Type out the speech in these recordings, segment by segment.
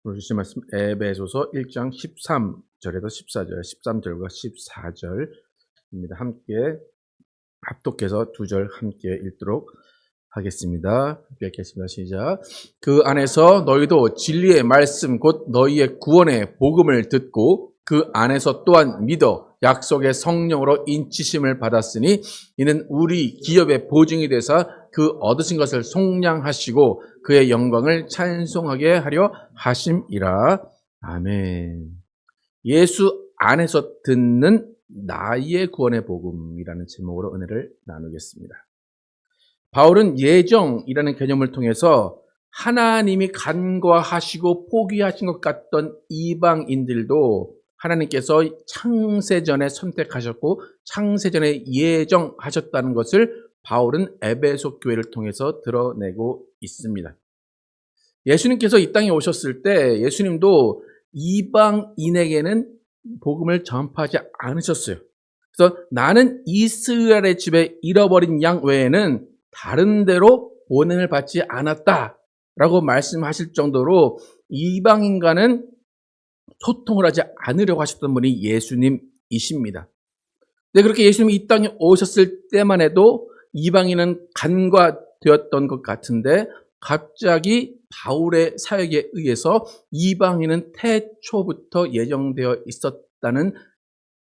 오늘 주신 말씀 에베소서 1장 13절에서 14절, 13절과 14절입니다. 함께 합독해서 두 절 함께 읽도록 하겠습니다. 읽겠습니다. 시작. 그 안에서 너희도 진리의 말씀 곧 너희의 구원의 복음을 듣고 그 안에서 또한 믿어 약속의 성령으로 인치심을 받았으니 이는 우리 기업의 보증이 되사 그 얻으신 것을 속량하시고 그의 영광을 찬송하게 하려 하심이라. 아멘. 예수 안에서 듣는 나의 구원의 복음이라는 제목으로 은혜를 나누겠습니다. 바울은 예정이라는 개념을 통해서 하나님이 간과하시고 포기하신 것 같던 이방인들도 하나님께서 창세전에 선택하셨고 창세전에 예정하셨다는 것을 바울은 에베소 교회를 통해서 드러내고 있습니다. 예수님께서 이 땅에 오셨을 때 예수님도 이방인에게는 복음을 전파하지 않으셨어요. 그래서 나는 이스라엘의 집에 잃어버린 양 외에는 다른 데로 보냄을 받지 않았다라고 말씀하실 정도로 이방인과는 소통을 하지 않으려고 하셨던 분이 예수님이십니다. 근데 그렇게 예수님이 이 땅에 오셨을 때만 해도 이방인은 간과되었던 것 같은데 갑자기 바울의 사역에 의해서 이방인은 태초부터 예정되어 있었다는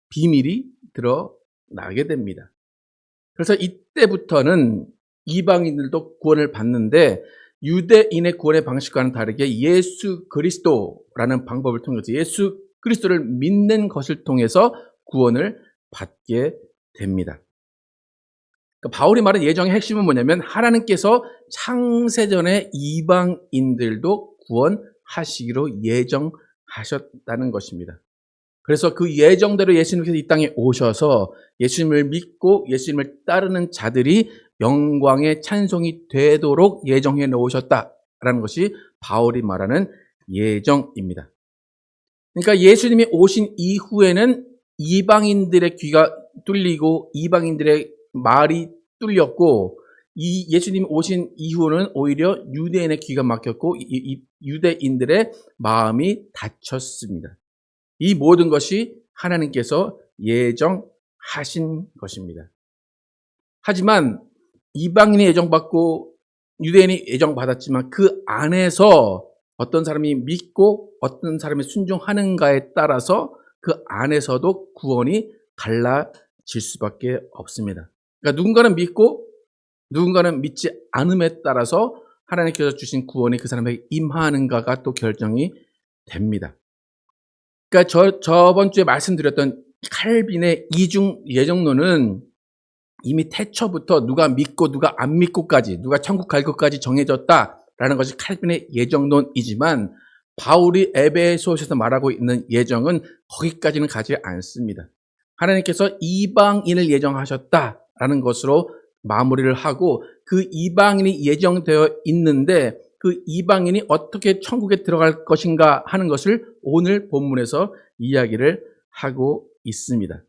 비밀이 드러나게 됩니다. 그래서 이때부터는 이방인들도 구원을 받는데 유대인의 구원의 방식과는 다르게 예수 그리스도라는 방법을 통해서 예수 그리스도를 믿는 것을 통해서 구원을 받게 됩니다. 그러니까 바울이 말한 예정의 핵심은 뭐냐면 하나님께서 창세전에 이방인들도 구원하시기로 예정하셨다는 것입니다. 그래서 그 예정대로 예수님께서 이 땅에 오셔서 예수님을 믿고 예수님을 따르는 자들이 영광의 찬송이 되도록 예정해 놓으셨다라는 것이 바울이 말하는 예정입니다. 그러니까 예수님이 오신 이후에는 이방인들의 귀가 뚫리고 이방인들의 말이 뚫렸고 이 예수님이 오신 이후는 오히려 유대인의 귀가 막혔고 유대인들의 마음이 닫혔습니다. 이 모든 것이 하나님께서 예정하신 것입니다. 하지만 이방인이 예정받고 유대인이 예정받았지만 그 안에서 어떤 사람이 믿고 어떤 사람이 순종하는가에 따라서 그 안에서도 구원이 갈라질 수밖에 없습니다. 그러니까 누군가는 믿고 누군가는 믿지 않음에 따라서 하나님께서 주신 구원이 그 사람에게 임하는가가 또 결정이 됩니다. 그러니까 저번 주에 말씀드렸던 칼빈의 이중 예정론은 이미 태초부터 누가 믿고 누가 안 믿고까지 누가 천국 갈 것까지 정해졌다라는 것이 칼빈의 예정론이지만 바울이 에베소서에서 말하고 있는 예정은 거기까지는 가지 않습니다. 하나님께서 이방인을 예정하셨다라는 것으로 마무리를 하고 그 이방인이 예정되어 있는데 그 이방인이 어떻게 천국에 들어갈 것인가 하는 것을 오늘 본문에서 이야기를 하고 있습니다.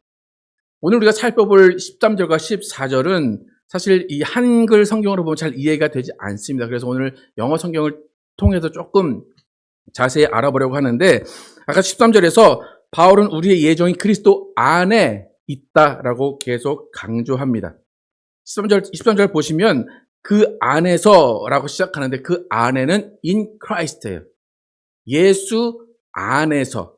오늘 우리가 살펴볼 13절과 14절은 사실 이 한글 성경으로 보면 잘 이해가 되지 않습니다. 그래서 오늘 영어 성경을 통해서 조금 자세히 알아보려고 하는데 아까 13절에서 바울은 우리의 예정이 그리스도 안에 있다라고 계속 강조합니다. 13절 보시면 그 안에서라고 시작하는데 그 안에는 in Christ예요. 예수 안에서.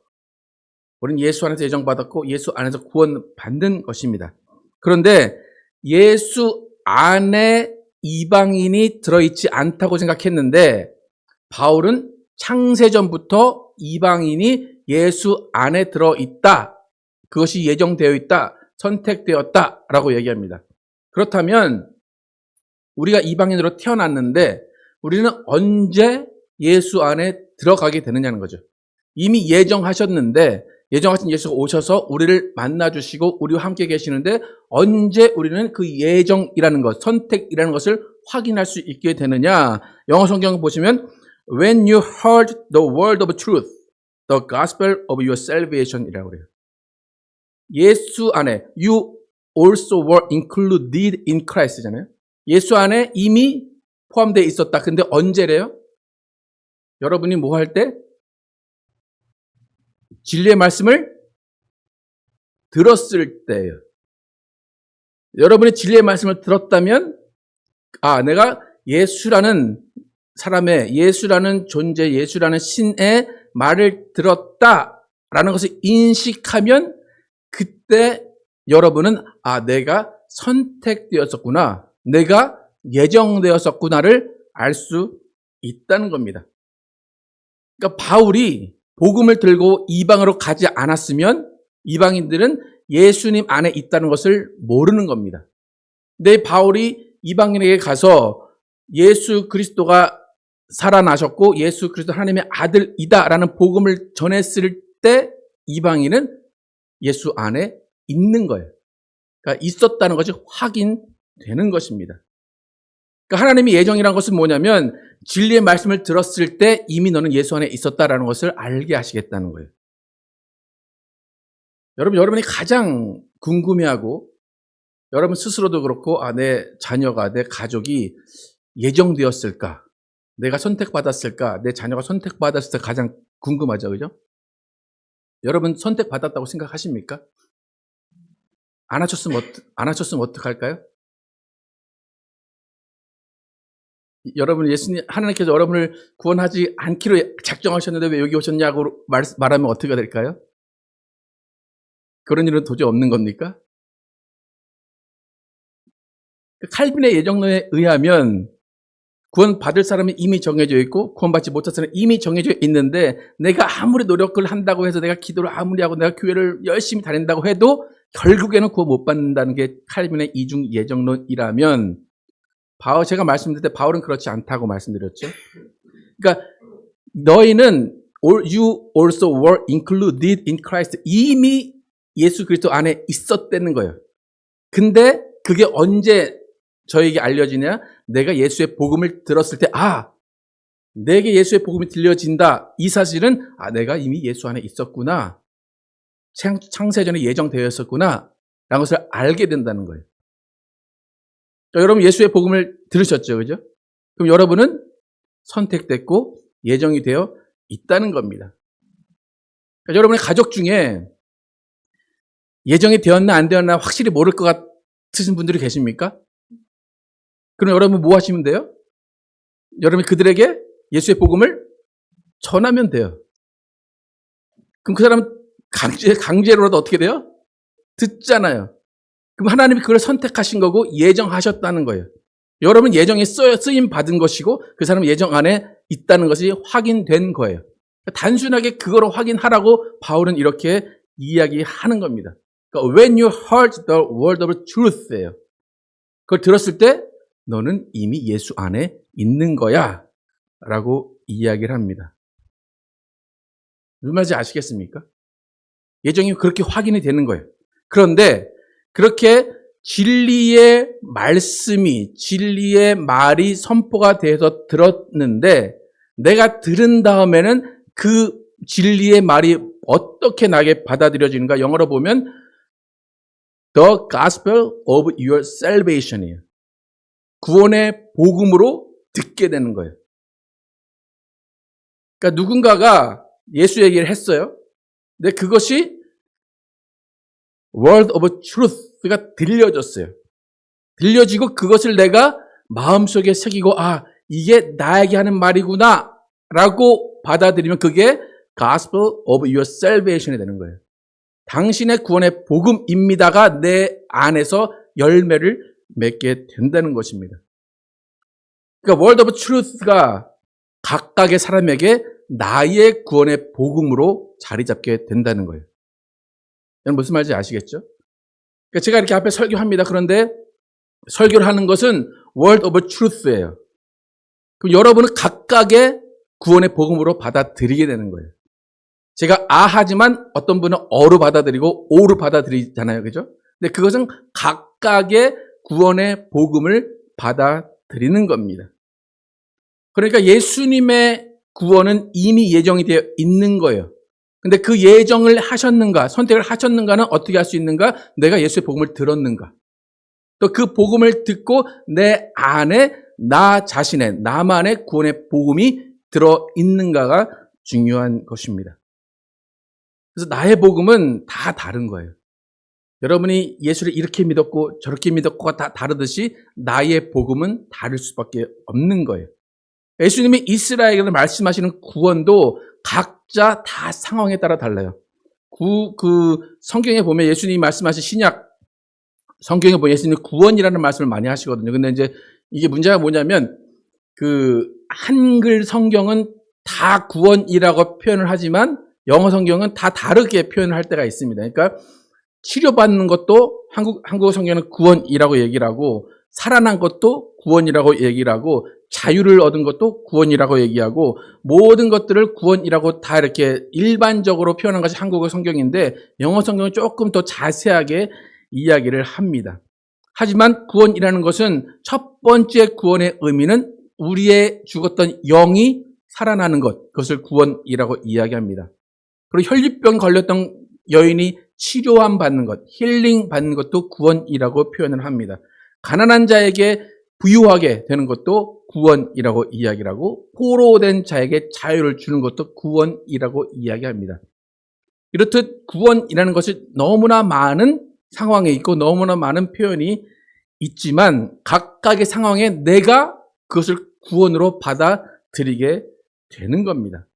우리는 예수 안에서 예정받았고 예수 안에서 구원받는 것입니다. 그런데 예수 안에 이방인이 들어있지 않다고 생각했는데 바울은 창세전부터 이방인이 예수 안에 들어있다. 그것이 예정되어 있다. 선택되었다라고 얘기합니다. 그렇다면 우리가 이방인으로 태어났는데 우리는 언제 예수 안에 들어가게 되느냐는 거죠. 이미 예정하셨는데 예정하신 예수가 오셔서 우리를 만나주시고 우리와 함께 계시는데 언제 우리는 그 예정이라는 것, 선택이라는 것을 확인할 수 있게 되느냐. 영어 성경 보시면 When you heard the word of truth, the gospel of your salvation 이라고 그래요. 예수 안에 you also were included in Christ잖아요. 예수 안에 이미 포함되어 있었다. 근데 언제래요? 여러분이 뭐 할 때? 진리의 말씀을 들었을 때예요. 여러분이 진리의 말씀을 들었다면 내가 예수라는 사람의, 예수라는 존재, 예수라는 신의 말을 들었다라는 것을 인식하면 그때 여러분은 내가 선택되었었구나, 내가 예정되었었구나를 알 수 있다는 겁니다. 그러니까 바울이 복음을 들고 이방으로 가지 않았으면 이방인들은 예수님 안에 있다는 것을 모르는 겁니다. 근데 바울이 이방인에게 가서 예수 그리스도가 살아나셨고 예수 그리스도 하나님의 아들이다라는 복음을 전했을 때 이방인은 예수 안에 있는 거예요. 그러니까 있었다는 것이 확인되는 것입니다. 그러니까 하나님의 예정이라는 것은 뭐냐면 진리의 말씀을 들었을 때 이미 너는 예수 안에 있었다라는 것을 알게 하시겠다는 거예요. 여러분이 가장 궁금해하고 여러분 스스로도 그렇고 내 자녀가, 내 가족이 예정되었을까? 내가 선택받았을까? 내 자녀가 선택받았을 때 가장 궁금하죠. 그죠? 여러분 선택받았다고 생각하십니까? 안 하셨으면 어떡할까요? 여러분 하나님께서 여러분을 구원하지 않기로 작정하셨는데 왜 여기 오셨냐고 말하면 어떻게 될까요? 그런 일은 도저히 없는 겁니까? 칼빈의 예정론에 의하면 구원받을 사람이 이미 정해져 있고 구원받지 못할 사람이 이미 정해져 있는데 내가 아무리 노력을 한다고 해서 내가 기도를 아무리 하고 내가 교회를 열심히 다닌다고 해도 결국에는 구원 못 받는다는 게 칼빈의 이중 예정론이라면 제가 말씀드릴 때 바울은 그렇지 않다고 말씀드렸죠. 그러니까 너희는 you also were included in Christ. 이미 예수 그리스도 안에 있었다는 거예요. 근데 그게 언제 저에게 알려지냐? 내가 예수의 복음을 들었을 때 내게 예수의 복음이 들려진다. 이 사실은 내가 이미 예수 안에 있었구나. 창세전에 예정되어 있었구나. 라는 것을 알게 된다는 거예요. 여러분 예수의 복음을 들으셨죠? 그죠? 그럼 여러분은 선택됐고 예정이 되어 있다는 겁니다. 그러니까 여러분의 가족 중에 예정이 되었나 안 되었나 확실히 모를 것 같으신 분들이 계십니까? 그럼 여러분 뭐 하시면 돼요? 여러분이 그들에게 예수의 복음을 전하면 돼요. 그럼 그 사람은 강제로라도 어떻게 돼요? 듣잖아요. 그럼 하나님이 그걸 선택하신 거고 예정하셨다는 거예요. 여러분 예정에 쓰임 받은 것이고 그 사람은 예정 안에 있다는 것이 확인된 거예요. 단순하게 그거로 확인하라고 바울은 이렇게 이야기하는 겁니다. 그러니까 when you heard the word of truth예요. 그걸 들었을 때 너는 이미 예수 안에 있는 거야 라고 이야기를 합니다. 무슨 말인지 아시겠습니까? 예정이 그렇게 확인이 되는 거예요. 그런데 그렇게 진리의 말씀이, 진리의 말이 선포가 돼서 들었는데 내가 들은 다음에는 그 진리의 말이 어떻게 나에게 받아들여지는가? 영어로 보면 The Gospel of Your Salvation이에요. 구원의 복음으로 듣게 되는 거예요. 그러니까 누군가가 예수 얘기를 했어요. 근데 그것이 Word of Truth가 들려졌어요. 들려지고 그것을 내가 마음속에 새기고 이게 나에게 하는 말이구나 라고 받아들이면 그게 Gospel of Your Salvation이 되는 거예요. 당신의 구원의 복음입니다가 내 안에서 열매를 맺게 된다는 것입니다. 그러니까 Word of Truth가 각각의 사람에게 나의 구원의 복음으로 자리 잡게 된다는 거예요. 여러분 무슨 말인지 아시겠죠? 그러니까 제가 이렇게 앞에 설교합니다. 그런데 설교를 하는 것은 Word of Truth예요. 그럼 여러분은 각각의 구원의 복음으로 받아들이게 되는 거예요. 제가 하지만 어떤 분은 어로 받아들이고 오로 받아들이잖아요. 그죠? 근데 그것은 각각의 구원의 복음을 받아들이는 겁니다. 그러니까 예수님의 구원은 이미 예정이 되어 있는 거예요. 근데 그 예정을 하셨는가, 선택을 하셨는가는 어떻게 할 수 있는가? 내가 예수의 복음을 들었는가? 또 그 복음을 듣고 내 안에 나 자신의, 나만의 구원의 복음이 들어있는가가 중요한 것입니다. 그래서 나의 복음은 다 다른 거예요. 여러분이 예수를 이렇게 믿었고 저렇게 믿었고가 다 다르듯이 나의 복음은 다를 수밖에 없는 거예요. 예수님이 이스라엘에게 말씀하시는 구원도 각자 다 상황에 따라 달라요. 그 성경에 보면 예수님이 말씀하신 신약 성경에 보면 예수님이 구원이라는 말씀을 많이 하시거든요. 근데 이제 이게 문제가 뭐냐면 그 한글 성경은 다 구원이라고 표현을 하지만 영어 성경은 다 다르게 표현을 할 때가 있습니다. 그러니까 치료받는 것도 한국어 성경은 구원이라고 얘기를 하고 살아난 것도 구원이라고 얘기를 하고 자유를 얻은 것도 구원이라고 얘기하고 모든 것들을 구원이라고 다 이렇게 일반적으로 표현한 것이 한국어 성경인데 영어 성경은 조금 더 자세하게 이야기를 합니다. 하지만 구원이라는 것은 첫 번째 구원의 의미는 우리의 죽었던 영이 살아나는 것, 그것을 구원이라고 이야기합니다. 그리고 혈류병 걸렸던 여인이 치료함 받는 것, 힐링 받는 것도 구원이라고 표현을 합니다. 가난한 자에게 부유하게 되는 것도 구원이라고 이야기를 하고 포로된 자에게 자유를 주는 것도 구원이라고 이야기합니다. 이렇듯 구원이라는 것이 너무나 많은 상황에 있고 너무나 많은 표현이 있지만 각각의 상황에 내가 그것을 구원으로 받아들이게 되는 겁니다.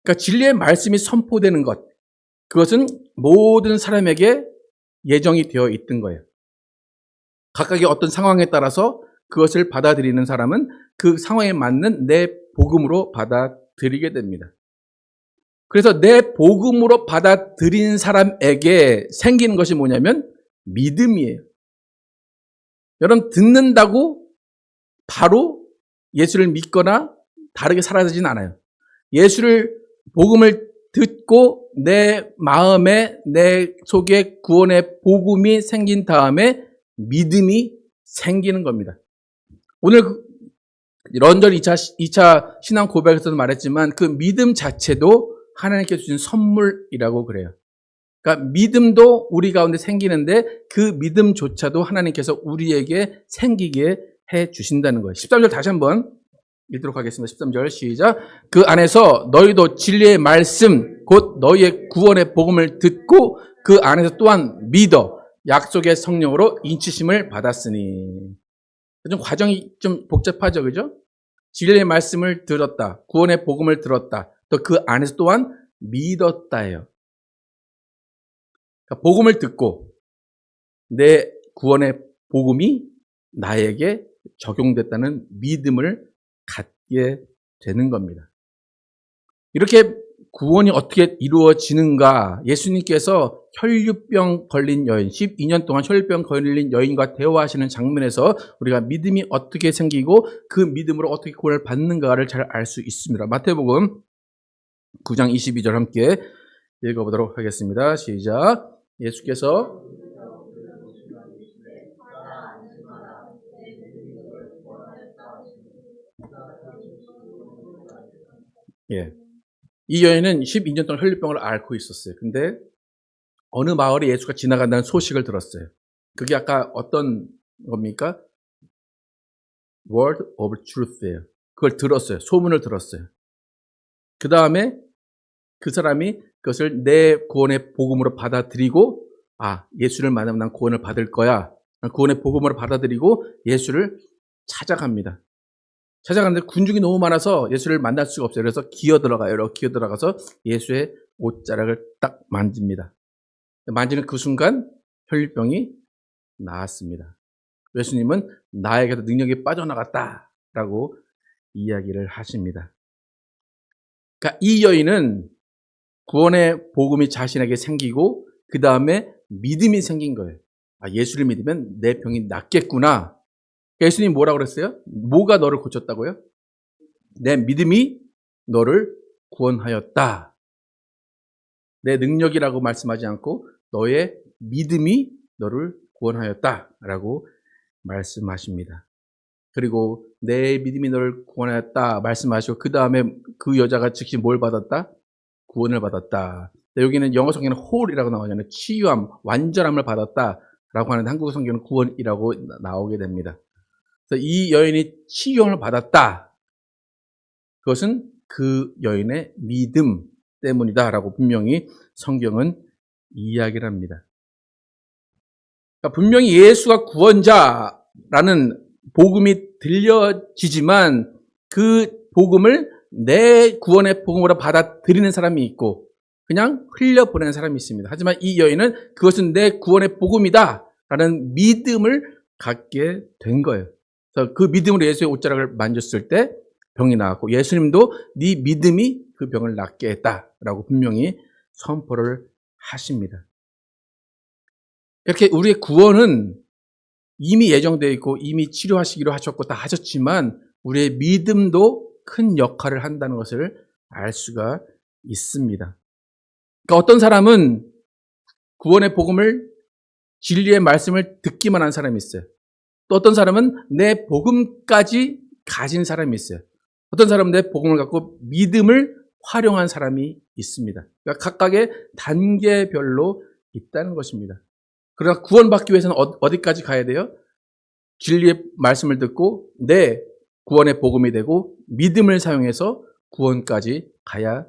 그러니까 진리의 말씀이 선포되는 것, 그것은 모든 사람에게 예정이 되어 있던 거예요. 각각의 어떤 상황에 따라서 그것을 받아들이는 사람은 그 상황에 맞는 내 복음으로 받아들이게 됩니다. 그래서 내 복음으로 받아들인 사람에게 생기는 것이 뭐냐면 믿음이에요. 여러분 듣는다고 바로 예수를 믿거나 다르게 살아가진 않아요. 예수를 복음을 듣고 내 마음에 내 속에 구원의 복음이 생긴 다음에 믿음이 생기는 겁니다. 오늘 런던 2차 신앙 고백에서도 말했지만 그 믿음 자체도 하나님께 주신 선물이라고 그래요. 그러니까 믿음도 우리 가운데 생기는데 그 믿음조차도 하나님께서 우리에게 생기게 해 주신다는 거예요. 13절 다시 한번 읽도록 하겠습니다. 13절 시작. 그 안에서 너희도 진리의 말씀 곧 너희의 구원의 복음을 듣고 그 안에서 또한 믿어 약속의 성령으로 인치심을 받았으니. 좀 과정이 좀 복잡하죠, 그죠? 진리의 말씀을 들었다, 구원의 복음을 들었다, 또 그 안에서 또한 믿었다예요. 그러니까 복음을 듣고 내 구원의 복음이 나에게 적용됐다는 믿음을 갖게 되는 겁니다. 이렇게 구원이 어떻게 이루어지는가? 예수님께서 혈류병 걸린 여인, 12년 동안 혈류병 걸린 여인과 대화하시는 장면에서 우리가 믿음이 어떻게 생기고 그 믿음으로 어떻게 구원을 받는가를 잘 알 수 있습니다. 마태복음 9장 22절 함께 읽어보도록 하겠습니다. 시작. 예수께서 이 여인은 12년 동안 혈류병을 앓고 있었어요. 근데 어느 마을에 예수가 지나간다는 소식을 들었어요. 그게 아까 어떤 겁니까? Word of Truth예요. 그걸 들었어요. 소문을 들었어요. 그 다음에 그 사람이 그것을 내 구원의 복음으로 받아들이고 예수를 만나면 난 구원을 받을 거야. 구원의 복음으로 받아들이고 예수를 찾아갑니다. 찾아갔는데 군중이 너무 많아서 예수를 만날 수가 없어요. 그래서 기어들어가요. 기어들어가서 예수의 옷자락을 딱 만집니다. 만지는 그 순간 혈류병이 나았습니다. 예수님은 나에게도 능력이 빠져나갔다라고 이야기를 하십니다. 그러니까 이 여인은 구원의 복음이 자신에게 생기고 그 다음에 믿음이 생긴 거예요. 예수를 믿으면 내 병이 낫겠구나. 예수님이 뭐라고 그랬어요? 뭐가 너를 고쳤다고요? 내 믿음이 너를 구원하였다. 내 능력이라고 말씀하지 않고 너의 믿음이 너를 구원하였다라고 말씀하십니다. 그리고 내 믿음이 너를 구원하였다 말씀하시고 그 다음에 그 여자가 즉시 뭘 받았다? 구원을 받았다. 여기는 영어 성경에는 whole이라고 나오잖아요. 치유함, 완전함을 받았다라고 하는데 한국어 성경은 구원이라고 나오게 됩니다. 그래서 이 여인이 치유함을 받았다. 그것은 그 여인의 믿음, 때문이다라고 분명히 성경은 이야기를 합니다. 그러니까 분명히 예수가 구원자라는 복음이 들려지지만 그 복음을 내 구원의 복음으로 받아들이는 사람이 있고 그냥 흘려보내는 사람이 있습니다. 하지만 이 여인은 그것은 내 구원의 복음이다라는 믿음을 갖게 된 거예요. 그래서 그 믿음으로 예수의 옷자락을 만졌을 때 병이 나았고 예수님도 네 믿음이 그 병을 낫게 했다라고 분명히 선포를 하십니다. 이렇게 우리의 구원은 이미 예정되어 있고 이미 치료하시기로 하셨고 다 하셨지만 우리의 믿음도 큰 역할을 한다는 것을 알 수가 있습니다. 그러니까 어떤 사람은 구원의 복음을 진리의 말씀을 듣기만 한 사람이 있어요. 또 어떤 사람은 내 복음까지 가진 사람이 있어요. 어떤 사람은 내 복음을 갖고 믿음을 활용한 사람이 있습니다. 그러니까 각각의 단계별로 있다는 것입니다. 그러나 구원받기 위해서는 어디까지 가야 돼요? 진리의 말씀을 듣고 내 구원의 복음이 되고 믿음을 사용해서 구원까지 가야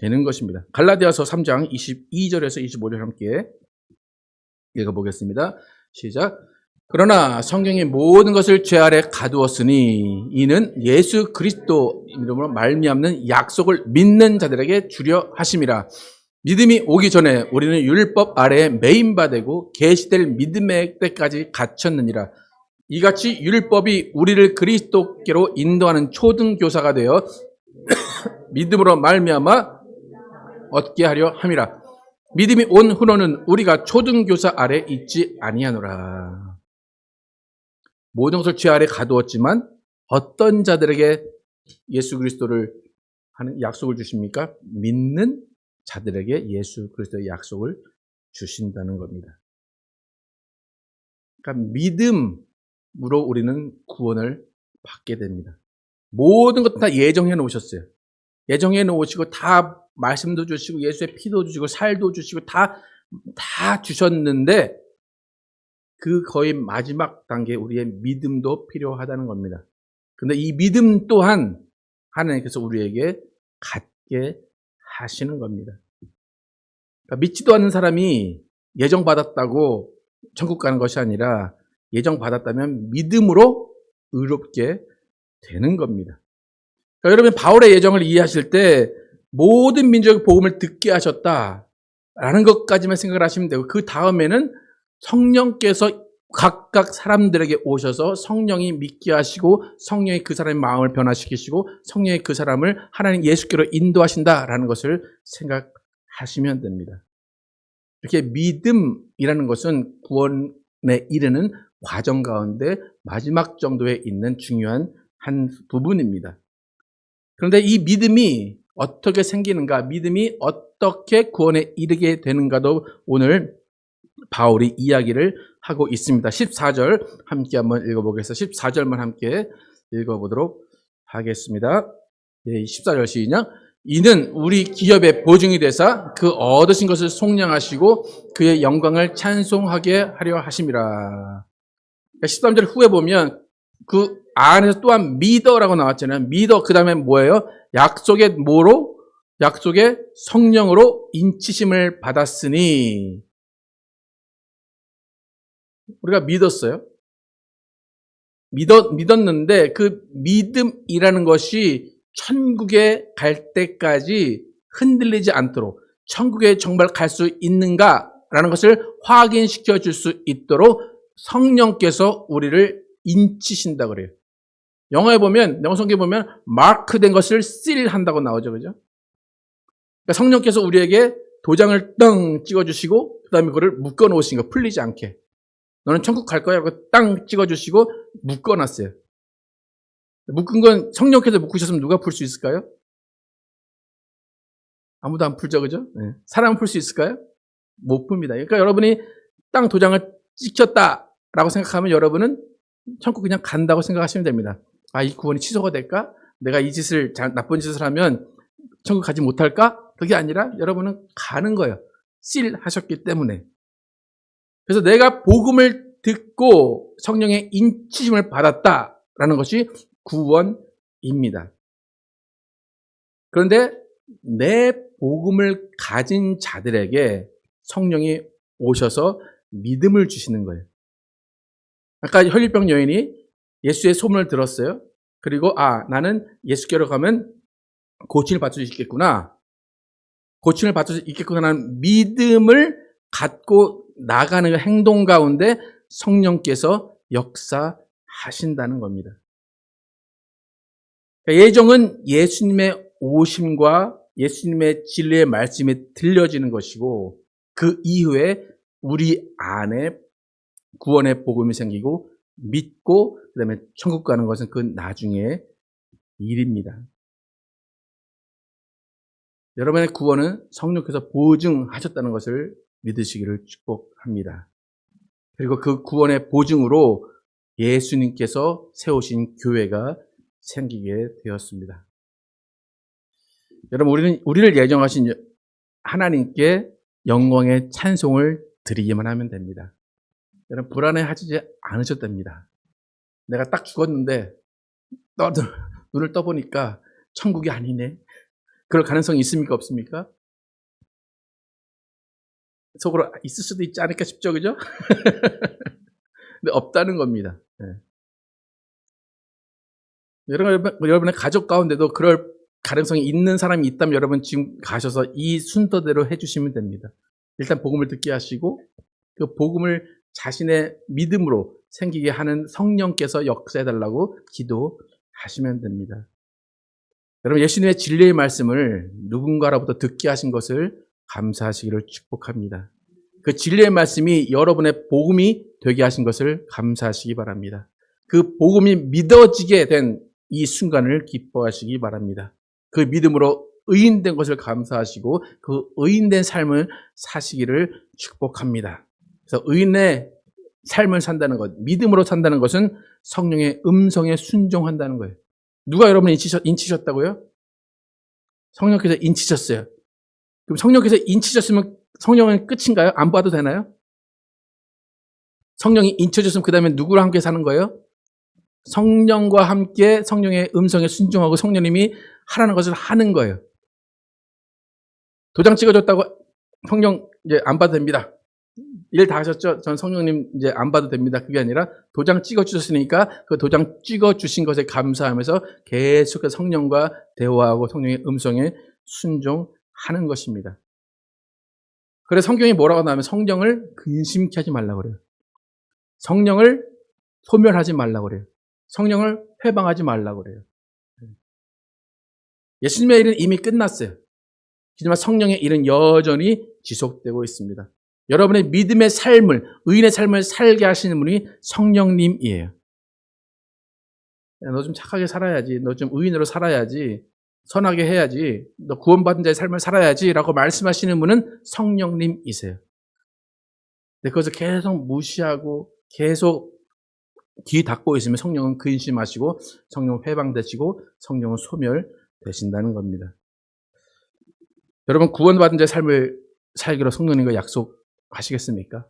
되는 것입니다. 갈라디아서 3장 22절에서 25절 함께 읽어보겠습니다. 시작. 그러나 성경이 모든 것을 죄 아래 가두었으니 이는 예수 그리스도 이름으로 말미암는 약속을 믿는 자들에게 주려 하심이라. 믿음이 오기 전에 우리는 율법 아래에 매인바 되고 계시될 믿음의 때까지 갇혔느니라. 이같이 율법이 우리를 그리스도께로 인도하는 초등교사가 되어 믿음으로 말미암아 얻게 하려 함이라. 믿음이 온 후로는 우리가 초등교사 아래 있지 아니하노라. 모든 것을 죄 아래 가두었지만 어떤 자들에게 예수 그리스도를 하는 약속을 주십니까? 믿는 자들에게 예수 그리스도의 약속을 주신다는 겁니다. 그러니까 믿음으로 우리는 구원을 받게 됩니다. 모든 것 다 예정해 놓으셨어요. 예정해 놓으시고 다 말씀도 주시고 예수의 피도 주시고 살도 주시고 다 주셨는데 그 거의 마지막 단계 우리의 믿음도 필요하다는 겁니다. 그런데 이 믿음 또한 하나님께서 우리에게 갖게 하시는 겁니다. 그러니까 믿지도 않는 사람이 예정받았다고 천국 가는 것이 아니라 예정받았다면 믿음으로 의롭게 되는 겁니다. 그러니까 여러분 바울의 예정을 이해하실 때 모든 민족의 복음을 듣게 하셨다라는 것까지만 생각을 하시면 되고 그 다음에는 성령께서 각각 사람들에게 오셔서 성령이 믿게 하시고 성령이 그 사람의 마음을 변화시키시고 성령이 그 사람을 하나님 예수께로 인도하신다라는 것을 생각하시면 됩니다. 이렇게 믿음이라는 것은 구원에 이르는 과정 가운데 마지막 정도에 있는 중요한 한 부분입니다. 그런데 이 믿음이 어떻게 생기는가, 믿음이 어떻게 구원에 이르게 되는가도 오늘 바울이 이야기를 하고 있습니다. 14절 함께 한번 읽어보겠습니다. 14절만 함께 읽어보도록 하겠습니다. 14절 시작. 이는 우리 기업의 보증이 되사 그 얻으신 것을 속량하시고 그의 영광을 찬송하게 하려 하심이라. 13절 후에 보면 그 안에서 또한 믿어라고 나왔잖아요. 믿어 그 다음에 뭐예요? 약속의 뭐로? 약속의 성령으로 인치심을 받았으니 우리가 믿었어요. 믿었는데 그 믿음이라는 것이 천국에 갈 때까지 흔들리지 않도록 천국에 정말 갈 수 있는가라는 것을 확인시켜 줄 수 있도록 성령께서 우리를 인치신다 그래요. 영어에 보면, 영성경에 보면 마크된 것을 seal 한다고 나오죠. 그죠? 그러니까 성령께서 우리에게 도장을 땅 찍어주시고 그 다음에 그거를 묶어놓으신 거 풀리지 않게. 너는 천국 갈 거야 하고 땅 찍어주시고 묶어놨어요. 묶은 건 성령께서 묶으셨으면 누가 풀 수 있을까요? 아무도 안 풀죠. 그죠? 네. 사람은 풀 수 있을까요? 못 풉니다. 그러니까 여러분이 땅 도장을 찍혔다라고 생각하면 여러분은 천국 그냥 간다고 생각하시면 됩니다. 아, 이 구원이 취소가 될까? 내가 이 짓을, 나쁜 짓을 하면 천국 가지 못할까? 그게 아니라 여러분은 가는 거예요. seal 하셨기 때문에. 그래서 내가 복음을 듣고 성령의 인치심을 받았다라는 것이 구원입니다. 그런데 내 복음을 가진 자들에게 성령이 오셔서 믿음을 주시는 거예요. 아까 혈류병 여인이 예수의 소문을 들었어요. 그리고 나는 예수께로 가면 고침을 받을 수 있겠구나. 고침을 받을 수 있겠구나라는 믿음을 갖고 나가는 행동 가운데 성령께서 역사하신다는 겁니다. 예정은 예수님의 오심과 예수님의 진리의 말씀이 들려지는 것이고 그 이후에 우리 안에 구원의 복음이 생기고 믿고 그다음에 천국 가는 것은 그 나중의 일입니다. 여러분의 구원은 성령께서 보증하셨다는 것을 믿으시기를 축복합니다. 그리고 그 구원의 보증으로 예수님께서 세우신 교회가 생기게 되었습니다. 여러분, 우리를 예정하신 하나님께 영광의 찬송을 드리기만 하면 됩니다. 여러분, 불안해하지 않으셔도 됩니다. 내가 딱 죽었는데 눈을 떠보니까 천국이 아니네. 그럴 가능성이 있습니까? 없습니까? 속으로 있을 수도 있지 않을까 싶죠, 그죠? 근데 없다는 겁니다. 네. 여러분의 가족 가운데도 그럴 가능성이 있는 사람이 있다면 여러분 지금 가셔서 이 순서대로 해주시면 됩니다. 일단 복음을 듣게 하시고 그 복음을 자신의 믿음으로 생기게 하는 성령께서 역사해달라고 기도하시면 됩니다. 여러분, 예수님의 진리의 말씀을 누군가로부터 듣게 하신 것을 감사하시기를 축복합니다. 그 진리의 말씀이 여러분의 복음이 되게 하신 것을 감사하시기 바랍니다. 그 복음이 믿어지게 된 이 순간을 기뻐하시기 바랍니다. 그 믿음으로 의인된 것을 감사하시고 그 의인된 삶을 사시기를 축복합니다. 그래서 의인의 삶을 산다는 것, 믿음으로 산다는 것은 성령의 음성에 순종한다는 거예요. 누가 여러분을 인치셨다고요? 성령께서 인치셨어요. 그럼 성령께서 인치셨으면 성령은 끝인가요? 안 봐도 되나요? 성령이 인쳐줬으면 그 다음에 누구랑 함께 사는 거예요? 성령과 함께 성령의 음성에 순종하고 성령님이 하라는 것을 하는 거예요. 도장 찍어줬다고 성령 이제 안 봐도 됩니다. 일 다 하셨죠? 전 성령님 이제 안 봐도 됩니다. 그게 아니라 도장 찍어주셨으니까 그 도장 찍어주신 것에 감사하면서 계속해서 성령과 대화하고 성령의 음성에 순종하는 것입니다. 그래서 성경이 뭐라고 나오면 성령을 근심케 하지 말라고 그래요. 성령을 소멸하지 말라고 그래요. 성령을 회방하지 말라고 그래요. 예수님의 일은 이미 끝났어요. 하지만 성령의 일은 여전히 지속되고 있습니다. 여러분의 믿음의 삶을, 의인의 삶을 살게 하시는 분이 성령님이에요. 너 좀 착하게 살아야지, 너 좀 의인으로 살아야지, 선하게 해야지, 너 구원받은 자의 삶을 살아야지 라고 말씀하시는 분은 성령님이세요. 근데 그것을 계속 무시하고 계속 귀 닫고 있으면 성령은 근심하시고 성령은 회방되시고 성령은 소멸되신다는 겁니다. 여러분, 구원받은 자의 삶을 살기로 성령님과 약속하시겠습니까?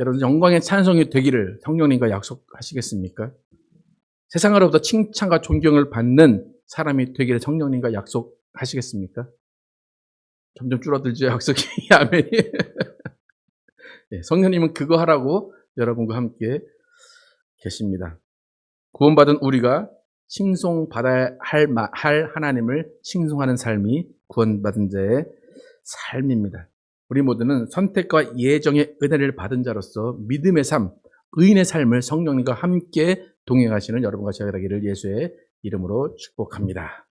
여러분, 영광의 찬송이 되기를 성령님과 약속하시겠습니까? 세상으로부터 칭찬과 존경을 받는 사람이 되기를 성령님과 약속하시겠습니까? 점점 줄어들죠, 약속이. 아멘이. 네, 성령님은 그거 하라고 여러분과 함께 계십니다. 구원받은 우리가 칭송받아야 할 하나님을 칭송하는 삶이 구원받은 자의 삶입니다. 우리 모두는 선택과 예정의 은혜를 받은 자로서 믿음의 삶, 의인의 삶을 성령님과 함께 동행하시는 여러분과 제가 되기를 예수의 이름으로 축복합니다.